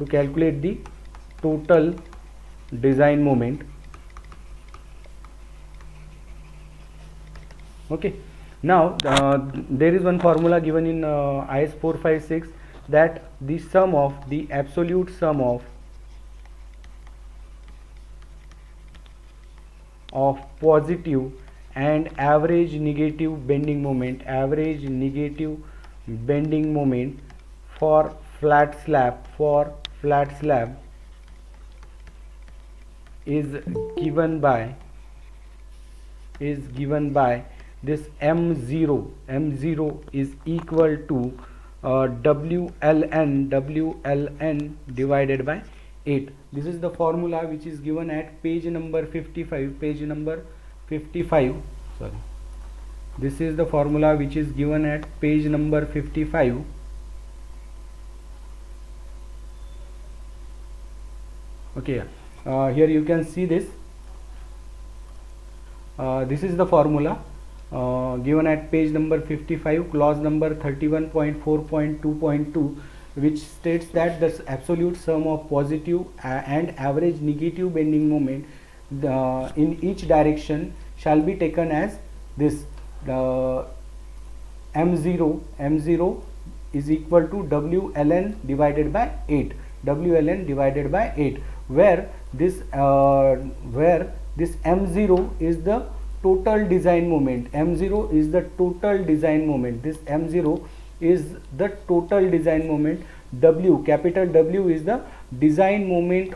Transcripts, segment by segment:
to calculate the total design moment. Okay, now there is one formula given in IS 456 that the sum of the absolute sum of positive and average negative bending moment, for flat slab is given by this m0 is equal to WLN divided by 8. This is the formula which is given at page number 55. Sorry, this is the formula which is given at page number 55. Okay, here you can see this. This is the formula given at page number 55, clause number 31.4.2.2, which states that the absolute sum of positive and average negative bending moment in each direction shall be taken as this. M0 is equal to WLN divided by 8, where this m0 is the total design moment. This m0 is the total design moment. Capital W is the design moment,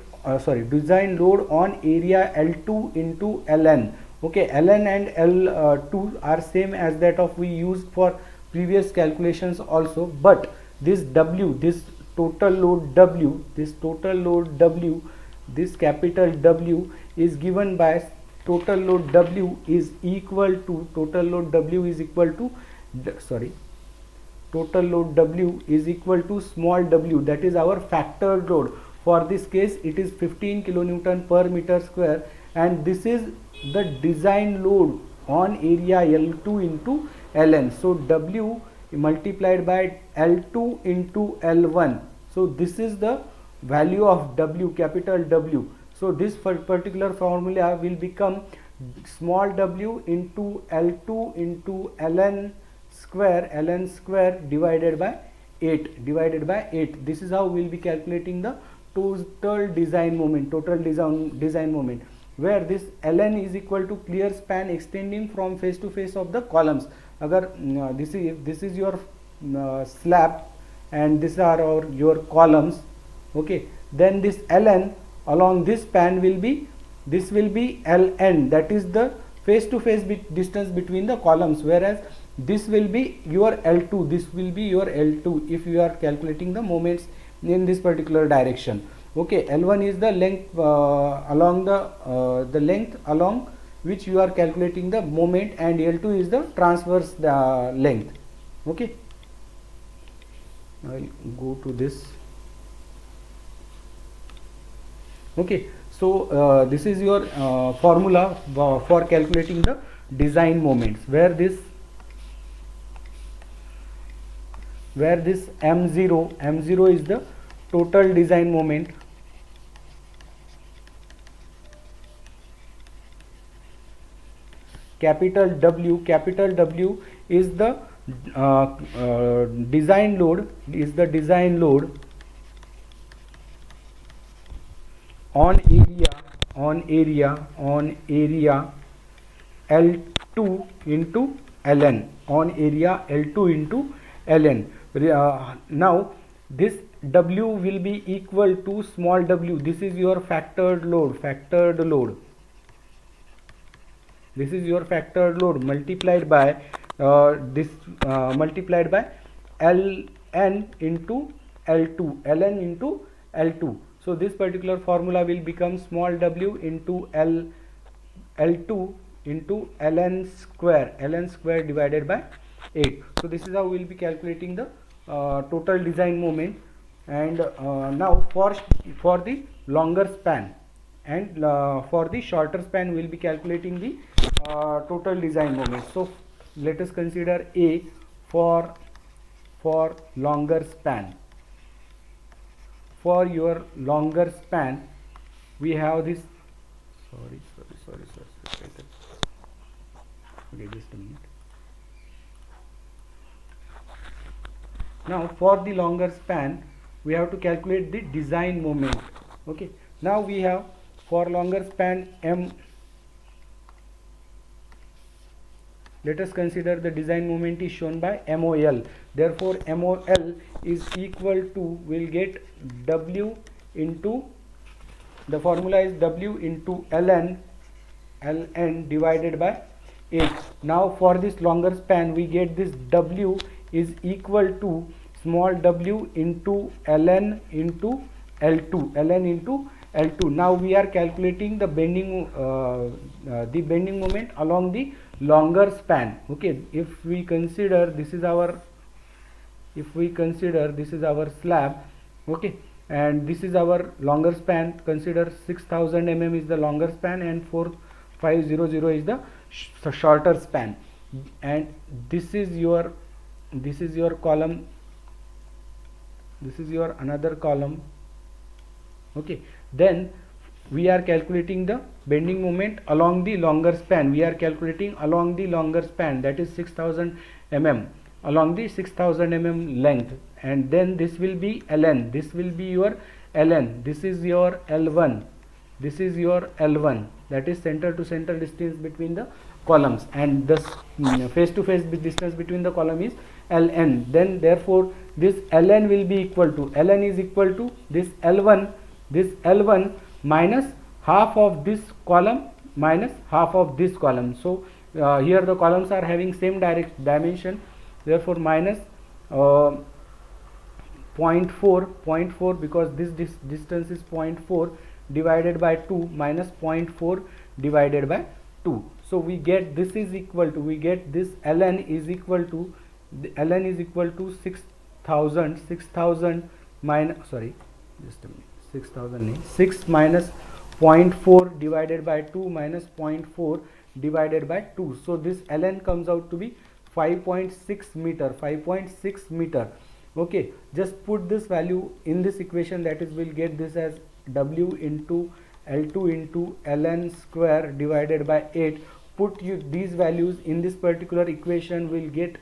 design load on area L2 into Ln. Okay, Ln and L2 are same as that of we used for previous calculations also, but this W, this total load W, this capital W is given by total load W is equal to small w, that is our factored load. For this case it is 15 kilonewton per meter square, and this is the design load on area L2 into Ln. So W multiplied by L2 into L1. So this is the value of W, capital W. So this particular formula will become small w into L2 into Ln square divided by 8. This is how we will be calculating the total design moment, where this Ln is equal to clear span extending from face to face of the columns. Agar this is your slab and these are your columns. Okay, then this Ln along this span will be Ln, that is the face to face distance between the columns, whereas this will be your L2, if you are calculating the moments in this particular direction. Okay, L1 is the length along the length along which you are calculating the moment, and L2 is the transverse length. Okay, I will go to this. Okay, so this is your formula for calculating the design moments, where this m0 is the total design moment, capital W is the design load, on area L2 into Ln, now this W will be equal to small w, this is your factored load, multiplied by Ln into L2. So this particular formula will become small w into L2 into Ln square divided by 8. So this is how we will be calculating the total design moment. And now for the longer span and for the shorter span we will be calculating the total design moment. So let us consider A for longer span. for your longer span we have this, sorry, okay, just a minute. Now for the longer span we have to calculate the design moment. Okay, now we have for longer span M, let us consider the design moment is shown by MOL. Therefore MOL is equal to, we'll get W into, the formula is W into ln divided by 8. Now for this longer span we get this W is equal to small w into ln into L2. Now we are calculating the bending moment along the longer span. Okay, if we consider this is our slab, okay, and this is our longer span. Consider 6000 mm is the longer span and 4500 is the shorter span, and this is your column, this is your another column. Okay, then we are calculating the bending moment along the longer span. We are calculating along the longer span, that is 6000 mm, along the 6000 mm length, and then this will be ln, this will be your ln, this is your L1, this is your L1, that is center to center distance between the columns, and this face to face distance between the column is ln. Then therefore this ln will be equal to, ln is equal to this L1 minus half of this column minus half of this column. So here the columns are having same dimension, therefore minus 0.4 because this distance is 0.4 divided by 2 minus 0.4 divided by 2. So we get this is equal to, we get this ln is equal to 6000 minus, sorry, just a minute, 6 minus 0.4 divided by 2 minus 0.4 divided by 2. So this ln comes out to be 5.6 meter. Okay, just put this value in this equation, that is we'll get this as W into L2 into ln square divided by 8. Put these values in this particular equation, we'll get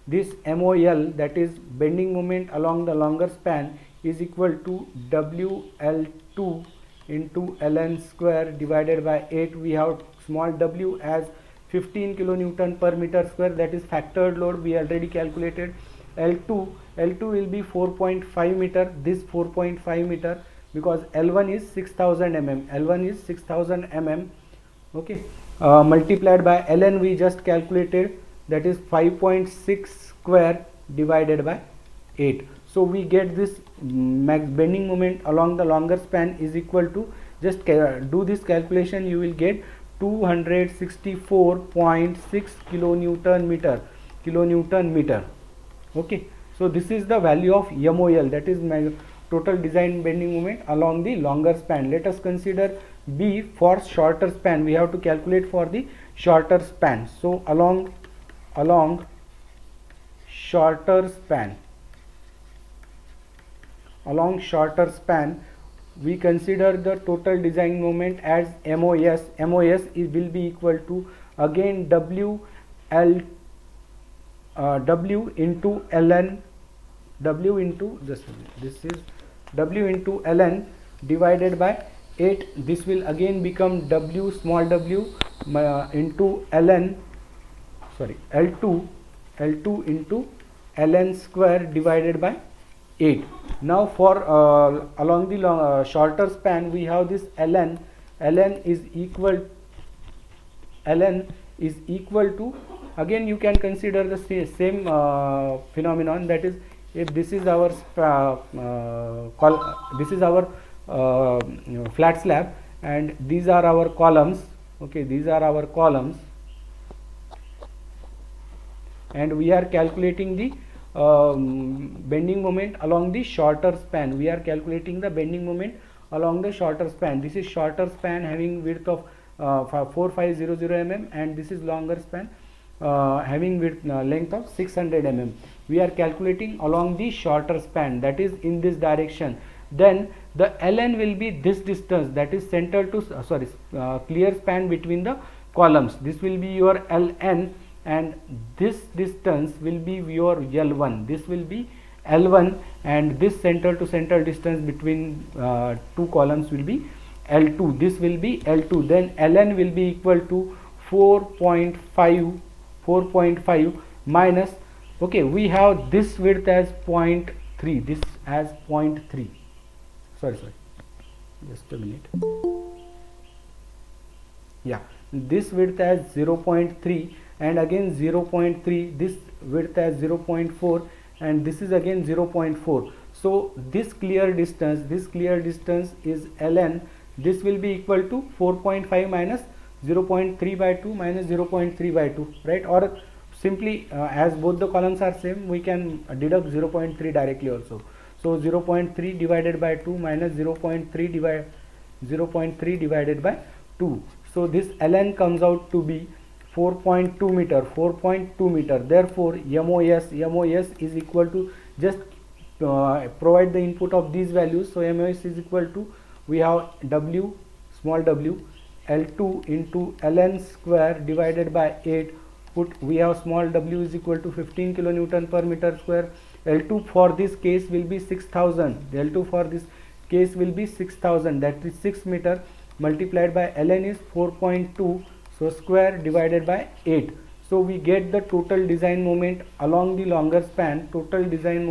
this MOL, that is bending moment along the longer span, is equal to WL2 into ln square divided by 8. We have small w as 15 kilonewton per meter square, that is factored load, we already calculated. L2 will be 4.5 meter, this 4.5 meter, because L1 is 6000 mm, okay, multiplied by ln we just calculated, that is 5.6 square divided by 8. So we get this bending moment along the longer span is equal to, just do this calculation, you will get 264.6 kilonewton meter. Okay, so this is the value of MOL, that is total design bending moment along the longer span. Let us consider B for shorter span. We have to calculate for the shorter span. So along shorter span we consider the total design moment as MOS. MOS will be equal to again W into ln, W into this is W into ln divided by 8. This will again become W small w into ln, sorry, L2 into ln square divided by 8. Now for along the shorter span we have this ln is equal to, again you can consider the same phenomenon, that is if this is our flat slab and these are our columns. Okay, these are our columns, and we are calculating the bending moment along the shorter span. We are calculating the bending moment along the shorter span. This is shorter span having width of 4500 mm, and this is longer span having width length of 600 mm. We are calculating along the shorter span, that is in this direction. Then the ln will be this distance, that is center to clear span between the columns. This will be your ln, and this distance will be your L1. This will be L1, and this center to center distance between two columns will be L2. This will be L2. Then ln will be equal to 4.5 minus, okay, we have this width as 0.3, this as 0.3, sorry, just a minute, yeah, this width as 0.3, and again 0.3, this width as 0.4, and this is again 0.4. so this clear distance is ln. This will be equal to 4.5 minus 0.3 by 2 minus 0.3 by 2, right? Or simply as both the columns are same, we can deduct 0.3 directly also. So 0.3 divided by 2 minus 0.3 divided by 2. So this ln comes out to be 4.2 meter. Therefore MOS is equal to, just provide the input of these values. So MOS is equal to, we have W, small w, L2 into ln square divided by 8. We have small w is equal to 15 kilonewton per meter square. L2 for this case will be 6000. L2 for this case will be 6000, that is 6 meter, multiplied by ln is 4.2, so square divided by 8. So we get the total design moment along the longer span. Total design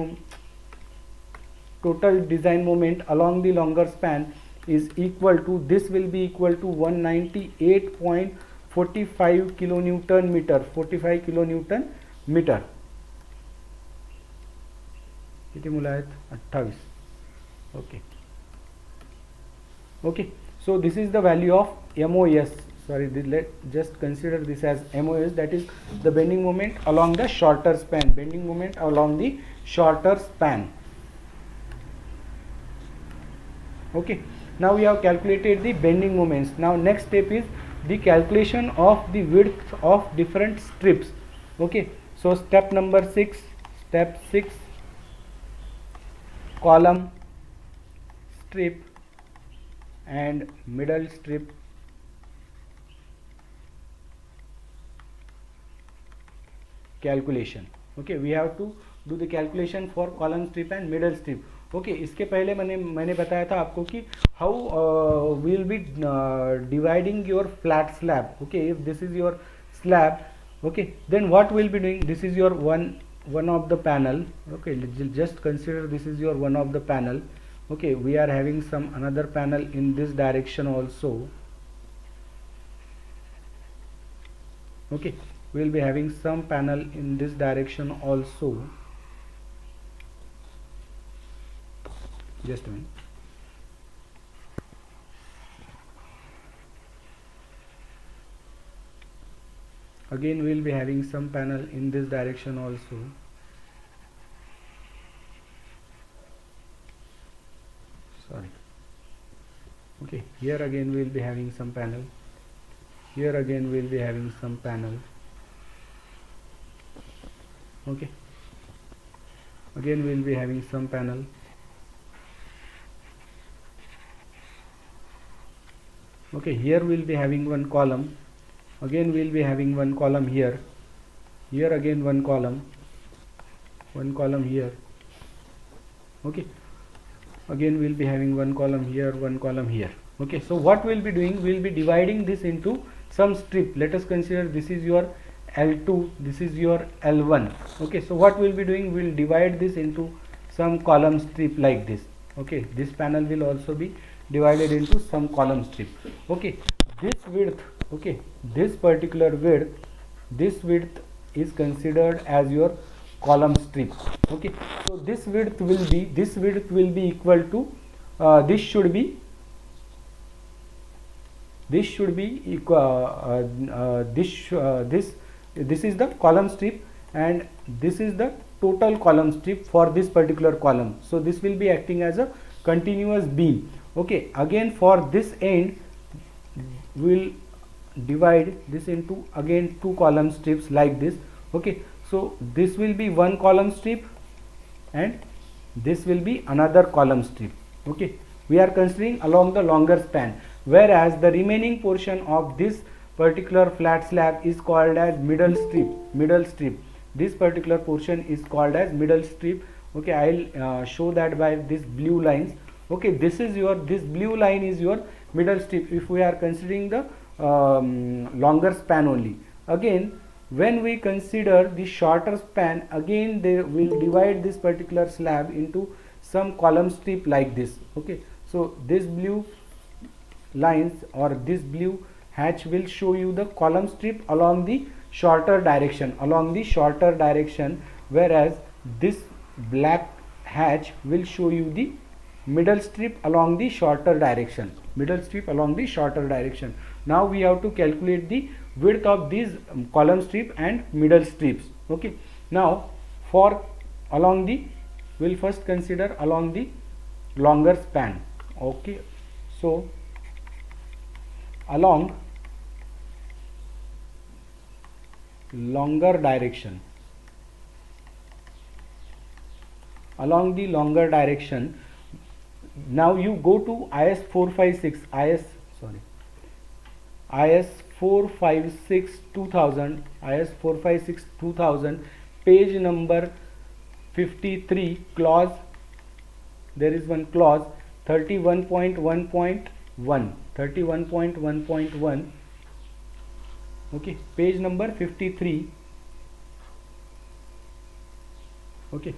moment along the longer span is equal to, this will be equal to 198.45 kilonewton meter, 45 kilonewton meter. किती मुलं आहेत? 28. Okay, so this is the value of MOS. Sorry, let's just consider this as MOS, that is the bending moment along the shorter span. Okay, now we have calculated the bending moments. Now next step is the calculation of the width of different strips. Okay, so step 6, column, strip and middle strip calculation. Okay, we have to do the calculation for column strip and middle strip. Okay, इसके पहले मैंने बताया था आपको कि how we will be dividing your flat slab. Okay, if this is your slab, okay, then what we will be doing, this is your one of the panel. Okay, just consider this is your one of the panel. Okay, we are having some another panel in this direction also. Okay, we will be having some panel in this direction also. Just a minute. Again we will be having some panel in this direction also. Sorry. Okay, here again we will be having some panel. Here again we will be having some panel. Okay, again we will be having some panel. Okay, here we will be having one column. Again we will be having one column here. Here again one column here. Okay, again we will be having one column here, one column here. Okay, so what we will be doing, we will be dividing this into some strip. Let us consider this is your L2, this is your L1. Okay, so what we will be doing, we will divide this into some column strip like this. Okay, this panel will also be divided into some column strip. Okay, this width, okay, this particular width, this width is considered as your column strip. Okay, so this width will be equal to this should be equal this is the column strip and this is the total column strip for this particular column. So this will be acting as a continuous beam. Okay, again for this end we will divide this into again two column strips like this. Okay, so this will be one column strip and this will be another column strip. Okay, we are considering along the longer span, whereas the remaining portion of this particular flat slab is called as middle strip. This particular portion is called as middle strip. Okay, I'll show that by this blue lines. Okay, this blue line is your middle strip if we are considering the longer span only. Again, when we consider the shorter span, again they will divide this particular slab into some column strip like this. Okay, so this blue lines or this blue hatch will show you the column strip along the shorter direction, whereas this black hatch will show you the middle strip along the shorter direction. Now we have to calculate the width of these column strip and middle strips. Okay, now for along the, we'll first consider along the longer span. Okay, so along longer direction, now you go to IS 456 2000 page number 53 clause. There is one clause 31.1.1. Okay, page number 53. Okay,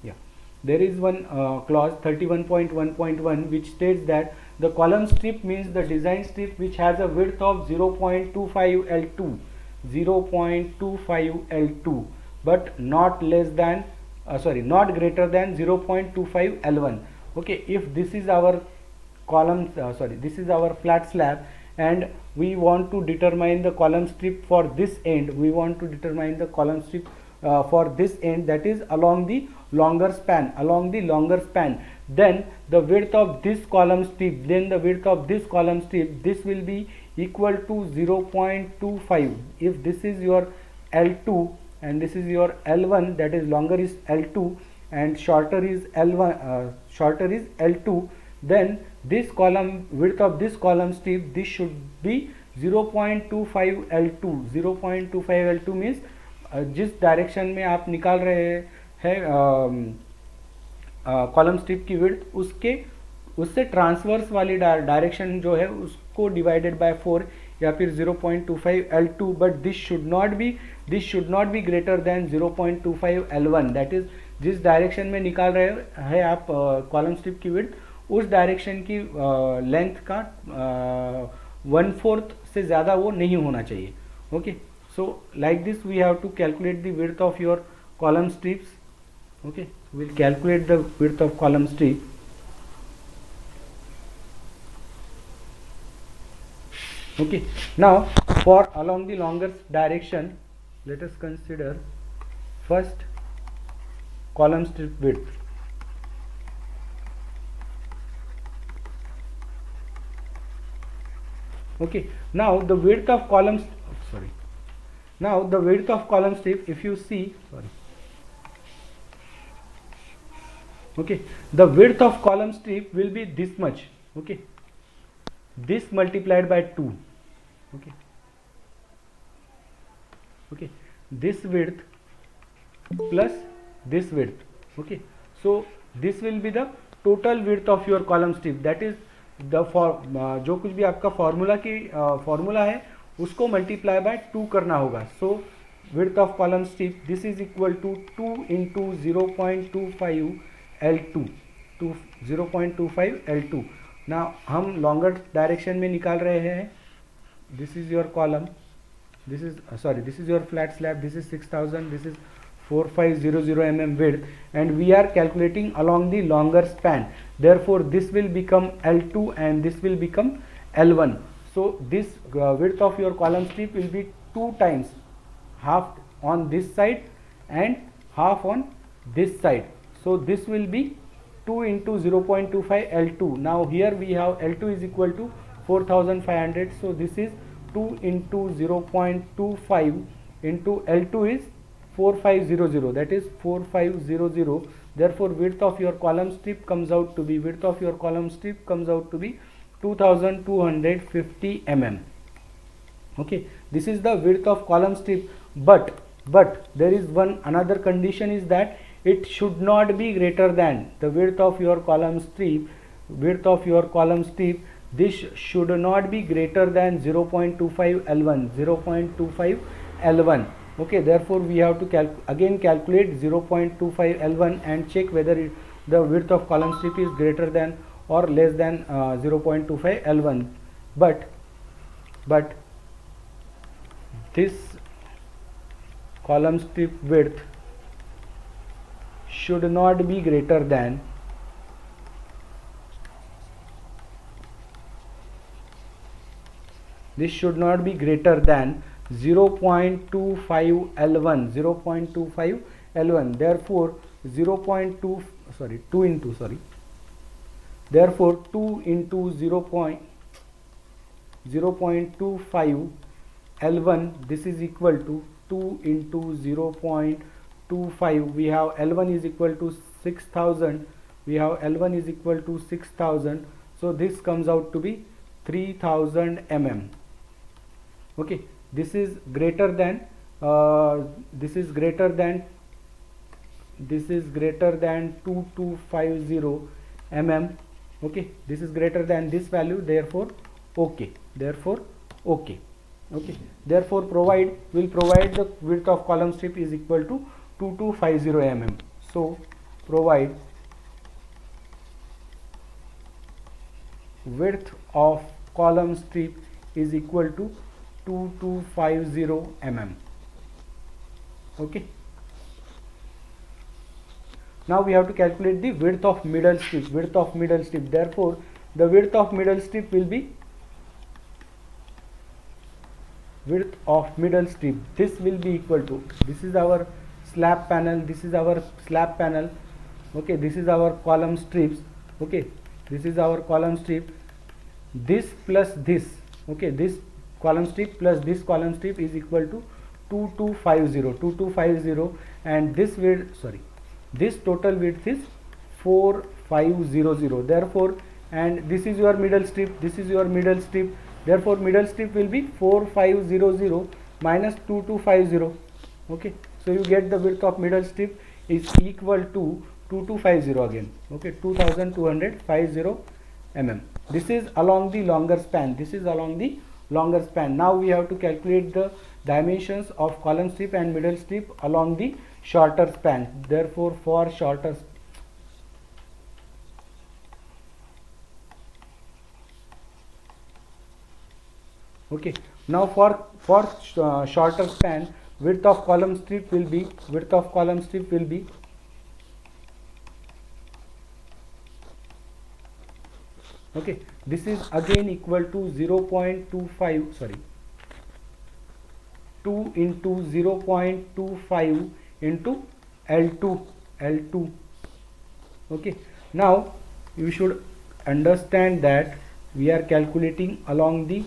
yeah, there is one clause 31.1.1 which states that the column strip means the design strip which has a width of 0.25 L2, but not greater than 0.25 L1. Okay, if this is our this is our flat slab and we want to determine the column strip for this end, for this end, that is along the longer span, then the width of this column strip, this will be equal to 0.25. if this is your L2 and this is your L1, that is longer is L2 and shorter is L2, then this column width of this column strip, this should be 0.25 L2. 0.25 L2 means जिस direction में आप निकाल रहे हैं column strip की width, उससे transverse वाली direction जो है उसको डिवाइडेड बाय 4 या फिर 0.25 L2, but this should not be greater than 0.25 L1. That is जिस डायरेक्शन में निकाल रहे हैं आप कॉलम स्ट्रिप की विड्थ, उस डायरेक्शन की लेंथ का 1/4 से ज़्यादा वो नहीं होना चाहिए. Okay, so like this we have to calculate the width of your column strips. Okay, we'll calculate the width of column strip. Okay, now for along the longer direction, let us consider first column strip width. Okay, now the width of column strip, if you see, okay, the width of column strip will be this much. Okay, this multiplied by 2. Okay, this width plus this width. Okay, so this will be the total width of your column strip. That is the जो कुछ भी आपका formula है उसको multiply by 2 करना होगा. So width of column strip, this is equal to 2 into 0.25 L2. 0.25 L2. ना हम लॉन्गर डायरेक्शन में निकाल रहे हैं. This is your column, this is your flat slab, this is 6000, this is 4500 mm width, and we are calculating along the longer span. Therefore this will become L2 and this will become L1. So this width of your column strip will be 2 times, half on this side and half on this side. So this will be 2 into 0.25 L2. Now here we have L2 is equal to 4500, so this is 2 into 0.25 into L2 is 4500, that is 4500. Therefore width of your column strip comes out to be 2250 mm. Okay, this is the width of column strip, but there is another condition is that it should not be greater than the width of your column strip. This should not be greater than 0.25 L1. Okay, therefore we have to again calculate 0.25 L1 and check whether the width of column strip is greater than or less than 0.25 L1. But this column strip width should not be greater than 0.25 L1. Therefore 2 into therefore 2 into 0.25 L1, this is equal to 2 into 0.25. we have L1 is equal to 6000. So this comes out to be 3000 mm. Okay, this is greater than 2250 mm. Okay, this is greater than this value, therefore okay. Okay, therefore will provide the width of column strip is equal to 2250 mm. So provide width of column strip is equal to 2250 mm. Okay, now we have to calculate the width of middle strip. Therefore the width of middle strip will be this will be equal to, this is our slab panel, okay, this is our column strips, okay, this is our column strip, this plus this, okay, this column strip plus this column strip is equal to 2250, and this width, this total width is 4500. Therefore, and this is your middle strip, therefore middle strip will be 4500 minus 2250. Okay, so you get the width of middle strip is equal to 2250 again. Okay, 2250 mm. This is along the longer span. Now we have to calculate the dimensions of column strip and middle strip along the shorter span. Therefore for shorter okay, now for shorter span, width of column strip will be okay, this is again equal to 0.25 2 into 0.25 into L2. Okay, now you should understand that we are calculating along the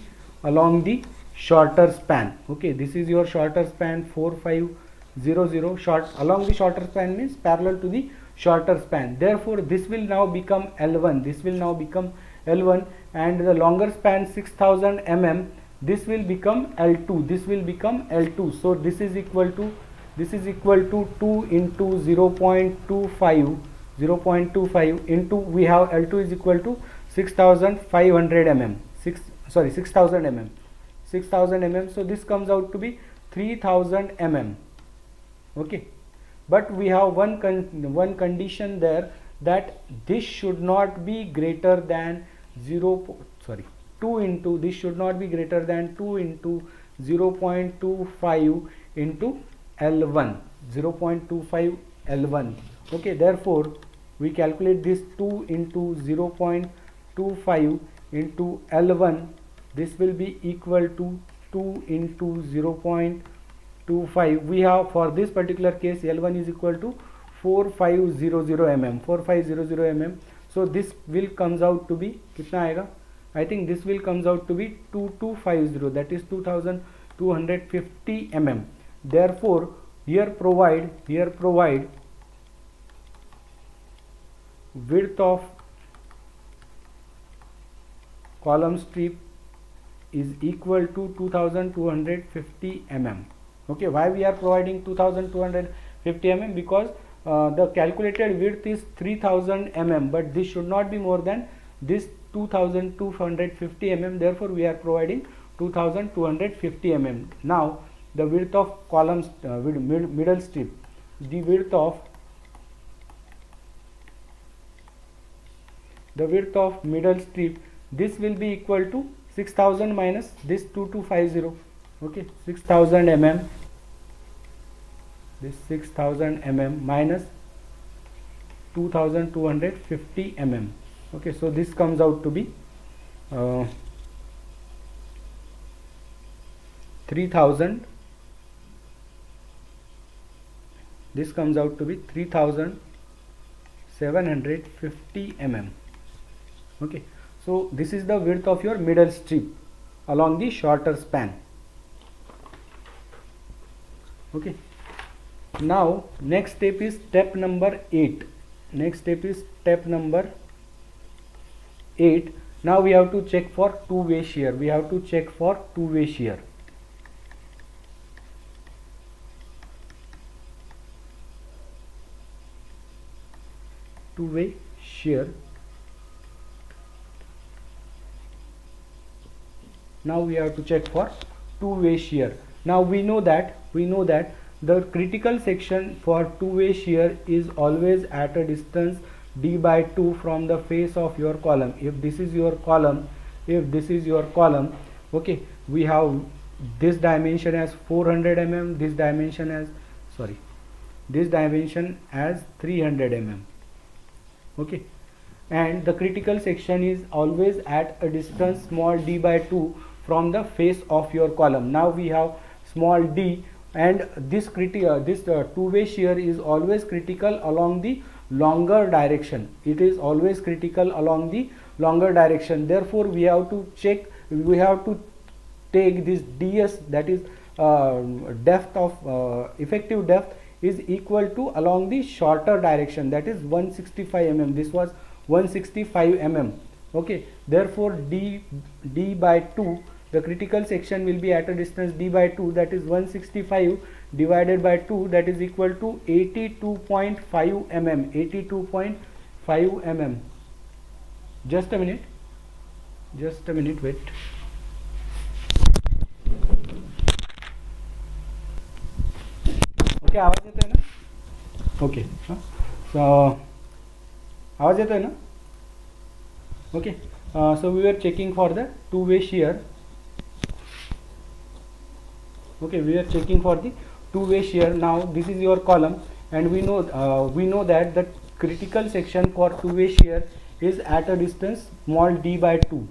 shorter span. Okay, this is your shorter span 4500. Along the shorter span means parallel to the shorter span. Therefore this will now become L1. And the longer span 6000 mm, this will become L2. So this is equal to 2 into 0.25 into, we have L2 is equal to 6000 mm. So this comes out to be 3000 mm. Okay, but we have one condition there, that this should not be greater than 2 into, this should not be greater than 2 into 0.25 into L1. Okay, therefore we calculate this 2 into 0.25 into L1. This will be equal to 2 into 0.25. we have, for this particular case, L1 is equal to 4500 mm, 4500 mm. So this will comes out to be कितना आएगा? I think this will comes out to be 2250, that is 2250 mm. Therefore here provide width of column strip is equal to 2250 mm. Okay, why we are providing 2250 mm? Because the calculated width is 3000 mm, but this should not be more than this 2250 mm. Therefore we are providing 2250 mm. Now the width of columns middle strip, the width of middle strip, this will be equal to 6000 minus this 2250. Okay, 6000 mm, this 6000 mm minus 2250 mm. Okay, so this comes out to be 3000. This comes out to be 3750 mm. Okay, so this is the width of your middle strip along the shorter span. Okay, now next step is step number 8. Next step is step number 8. Now we have to check for two-way shear. We have to check for two-way shear. Two-way shear. Now we have to check for two-way shear. Now we know that the critical section for two-way shear is always at a distance d by 2 from the face of your column. If this is your column, okay, we have this dimension as 400 mm, this dimension as 300 mm. Okay, and the critical section is always at a distance small d by 2 from the face of your column. Now we have small d, and this two-way shear is always critical along the longer direction. It is always critical along the longer direction. Therefore we have to check, we have to take this ds, that is depth of effective depth is equal to along the shorter direction, that is 165 mm. This was 165 mm. Okay, therefore d by 2, the critical section will be at a distance d by 2, that is 165 divided by 2, that is equal to 82.5 mm. 82.5 mm. Just a minute, wait. Okay, आवाज येतोय ना? Okay, so आवाज येतोय ना? Okay, so we were checking for the two-way shear. Okay, we are checking for the two-way shear. Now this is your column, and we know that the critical section for two-way shear is at a distance small d by 2.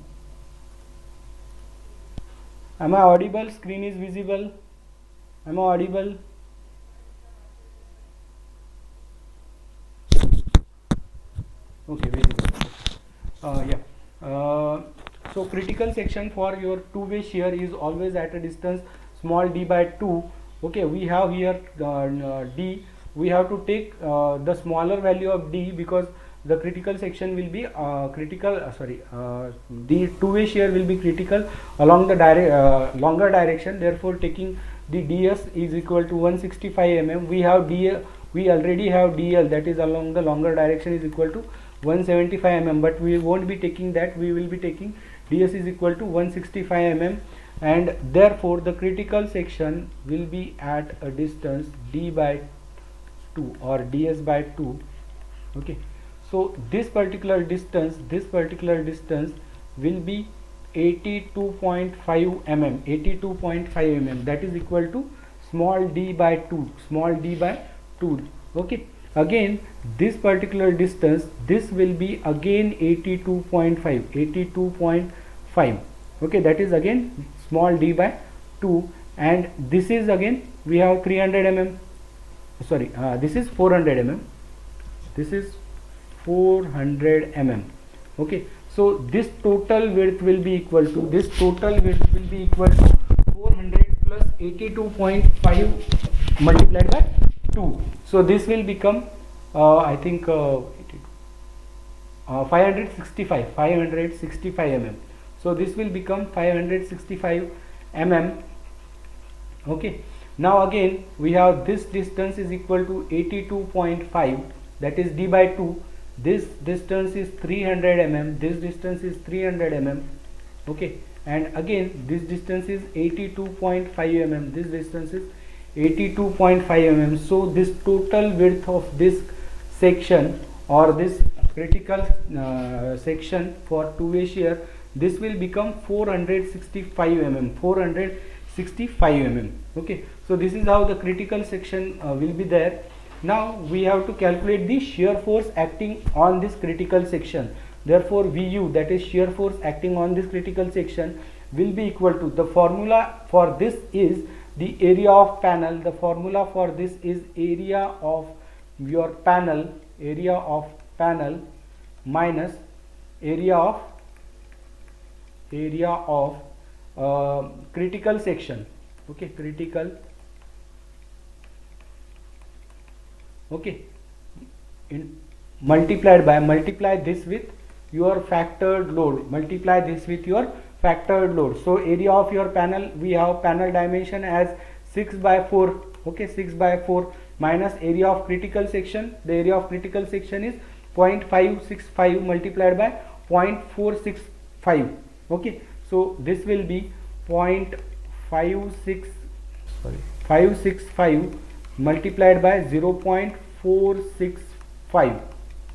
Am I audible? Screen is visible. Am I audible? Okay, visible. So critical section for your two-way shear is always at a distance small d by 2. Okay, we have here d. We have to take the smaller value of d, because the critical section will be the two-way shear will be critical along the longer direction. Therefore taking the ds is equal to 165 mm. We already have dl, that is along the longer direction, is equal to 175 mm, but we won't be taking that. We will be taking ds is equal to 165 mm, and therefore the critical section will be at a distance d by 2 or ds by 2. Okay, so this particular distance will be 82.5 mm. 82.5 mm, that is equal to small d by 2. Okay, again this particular distance, this will be again 82.5. Okay, that is again small d by 2, and this is again we have 300 mm, this is 400 mm. this is 400 mm. Okay, so this total width will be equal to 400 plus 82.5 multiplied by 2. So this will become I think 565 mm. So this will become 565 mm. Okay, now again we have this distance is equal to 82.5, that is d by 2. This distance is 300 mm, this distance is 300 mm. Okay, and again this distance is 82.5 mm, this distance is 82.5 mm. So this total width of this section or this critical section for two-way shear, this will become 465 mm, 465 mm. Okay, so this is how the critical section will be there. Now we have to calculate the shear force acting on this critical section. Therefore VU, that is shear force acting on this critical section, will be equal to, the formula for this is the area of panel. The formula for this is area of your panel, minus area of critical section. Okay, critical. Okay, multiply this with your factored load, so area of your panel, we have panel dimension as 6 by 4. Okay, 6 by 4 minus area of critical section. The area of critical section is 0.565 multiplied by 0.465. Okay, so this will be 565 multiplied by 0.465.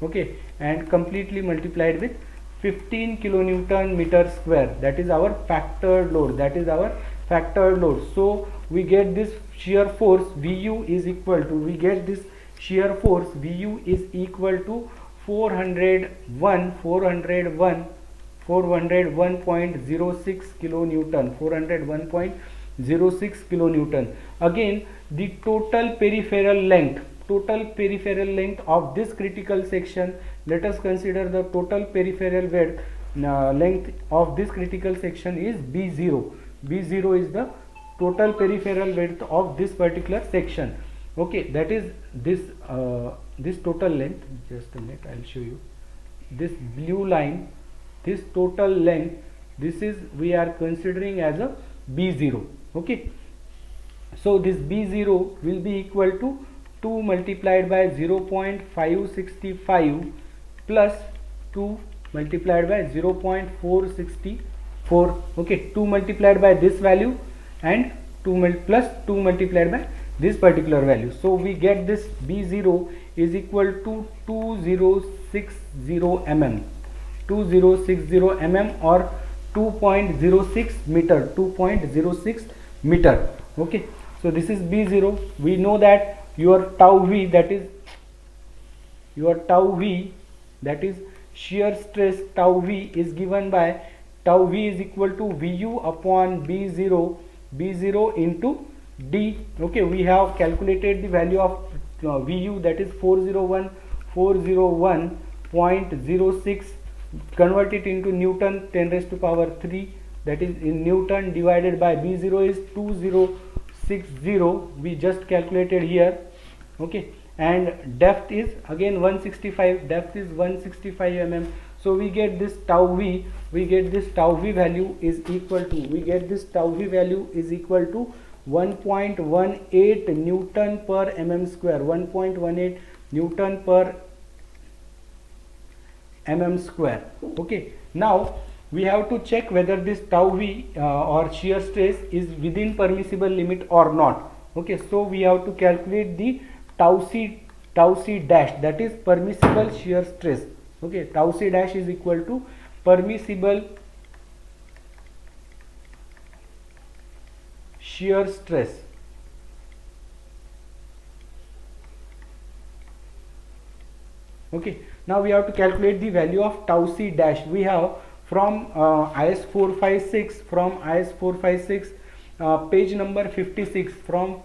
okay, and completely multiplied with 15 kilonewton meter square. That is our factored load. So we get this shear force VU is equal to, 401.06 kilonewton, 401.06 kilonewton. Again, the total peripheral length of this critical section, let us consider the total peripheral width, length of this critical section is B0. B0 is the total peripheral width of this particular section. Okay, that is this total length. Just a minute, I'll show you. This blue line, this total length, this is we are considering as a B0. Okay, so this B0 will be equal to 2 multiplied by 0.565 plus 2 multiplied by 0.464. okay, 2 multiplied by this value and 2 plus 2 multiplied by this particular value. So we get this B0 is equal to 2060 mm, or 2.06 meter. Okay, so this is B0. We know that your tau V, that is shear stress tau V, is given by tau V is equal to VU upon B0 into D. Okay, we have calculated the value of VU, that is 401.06. convert it into Newton, 10 raised to power 3, that is in Newton, divided by B0 is 2060, we just calculated here. Okay, and depth is again 165, mm. So we get this tau V, value is equal to, 1.18 Newton per mm square, 1.18 Newton per mm square. Okay, now we have to check whether this tau V or shear stress is within permissible limit or not. Okay, so we have to calculate the tau C dash, that is permissible shear stress. Okay, tau C dash is equal to permissible shear stress. Okay, now we have to calculate the value of tau C dash. We have from IS 456, page number 56, from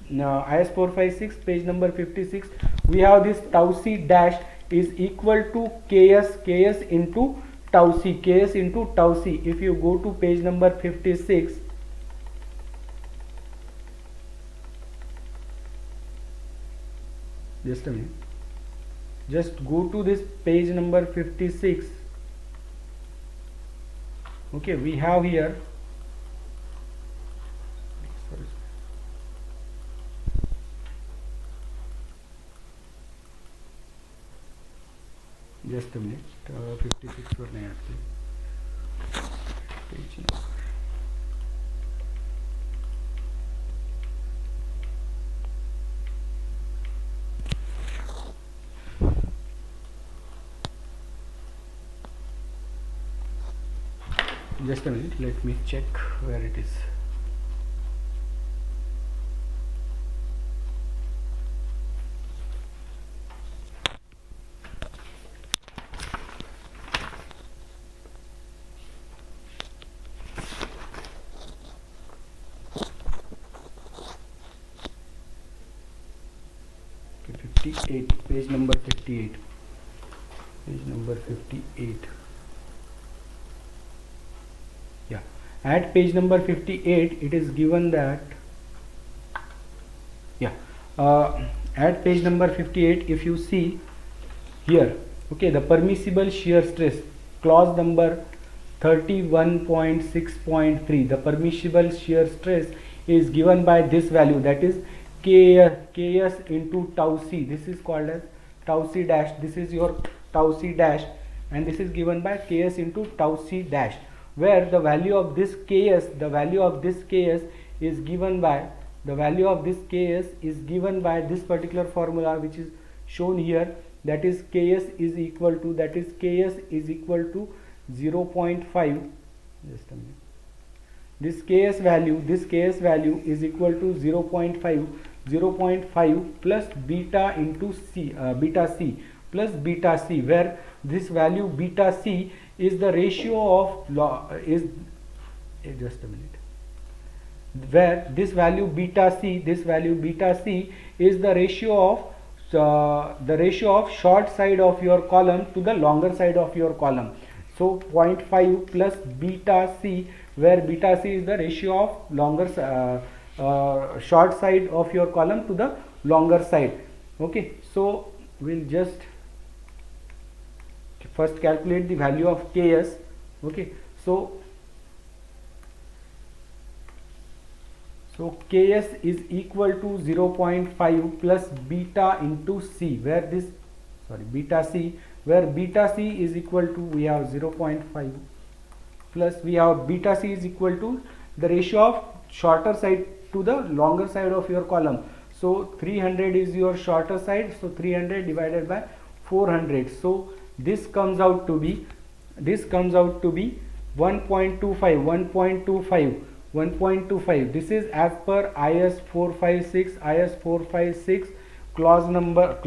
IS 456 page number 56, we have this tau c dash is equal to ks into tau c, ks into tau c. If you go to page number 56, just a minute, just go to this page number 56. Okay, we have here, sorry, just a minute, 56 पर नहीं आती page number. Just a minute, let me check where it is. Okay, 58, page number 58, page number 58. Yeah, at page number 58 it is given that, yeah, at page number 58 if you see here, okay, the permissible shear stress, clause number 31.6.3, the permissible shear stress is given by this value, that is ks into tau c. This is called as tau c dash, this is your tau c dash, and this is given by ks into tau c dash, where the value of this ks, the value of this ks is given by, the value of this ks is given by this particular formula which is shown here, that is ks is equal to, that is ks is equal to 0.5, just a minute, this ks value is equal to 0.5 plus beta into c, beta c plus beta c, where this value beta c is the ratio of just a minute, where this value beta c is the ratio of short side of your column to the longer side of your column. So 0.5 plus beta c, where beta c is the ratio of longer short side of your column to the longer side. Okay, so we'll just first calculate the value of ks. Okay, so ks is equal to 0.5 plus beta into c, where this, sorry, beta c, where beta c is equal to, we have 0.5 plus we have beta c is equal to the ratio of shorter side to the longer side of your column. So 300 is your shorter side, so 300 divided by 400, so this comes out to be 1.25. This is as per IS 456 clause number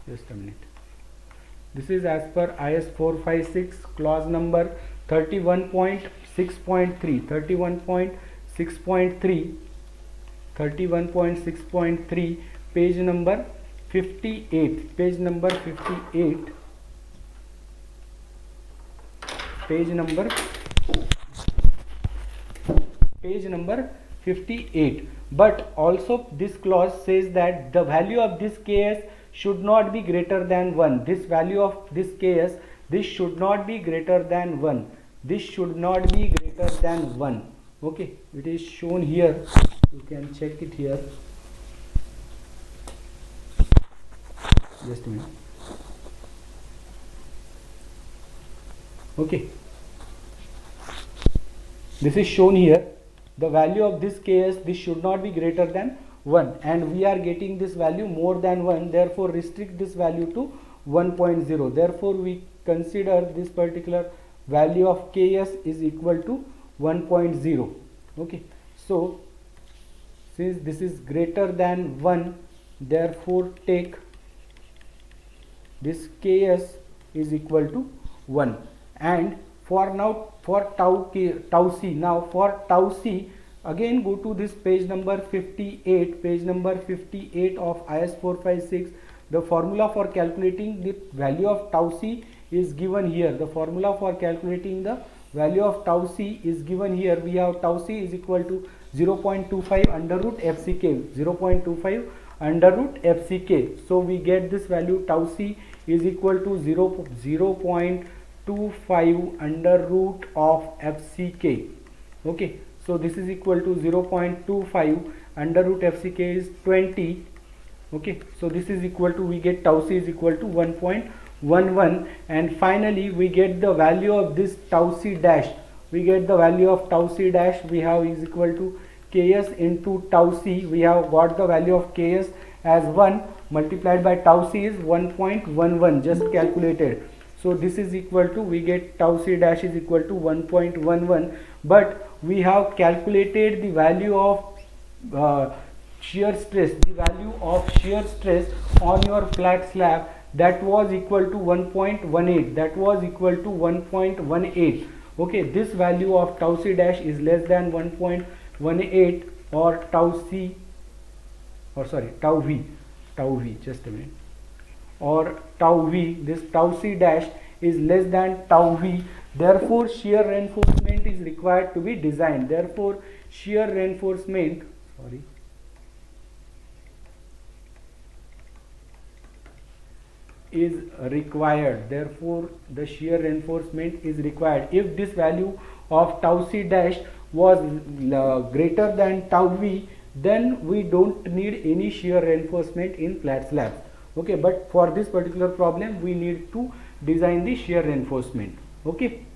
just a minute, this is as per IS 456 clause number 31.6.3, page number 58, page number 58. But also this clause says that the value of this ks should not be greater than 1. This value of this ks, this should not be greater than 1. This should not be greater than 1. Okay, it is shown here, you can check it here. Just a minute. Okay, this is shown here, the value of this ks, this should not be greater than 1, and we are getting this value more than 1, therefore restrict this value to 1.0. Therefore we consider this particular value of ks is equal to 1.0. Okay, so since this is greater than 1, therefore take this ks is equal to 1. And for now, for tau c, now for tau c, Again go to this page number 58, page number 58 of IS 456. The formula for calculating the value of tau c is given here. The formula for calculating the value of tau c is given here. We have tau c is equal to 0.25 under root fck, 0.25 under root fck. So we get this value tau c is equal to 0.25 under root of fck. Okay, so this is equal to 0.25 under root fck is 20. Okay, so this is equal to, we get tau c is equal to 1.11, and finally we get the value of this tau c dash. We get the value of tau c dash, we have is equal to ks into tau c. We have got the value of ks as 1 multiplied by tau c is 1.11, just calculated. So this is equal to, we get tau c dash is equal to 1.11, but we have calculated the value of shear stress, the value of shear stress on your flat slab, that was equal to 1.18, that was equal to 1.18. Okay, this value of tau c dash is less than 1.18, or tau c, or sorry, tau v, just a minute, or tau v, this tau c dash is less than tau v. Therefore shear reinforcement is required to be designed. Therefore shear reinforcement, sorry, is required. Therefore the shear reinforcement is required. If this value of tau c dash was greater than tau v, then we don't need any shear reinforcement in flat slabs. Okay, but for this particular problem we need to design the shear reinforcement. Okay.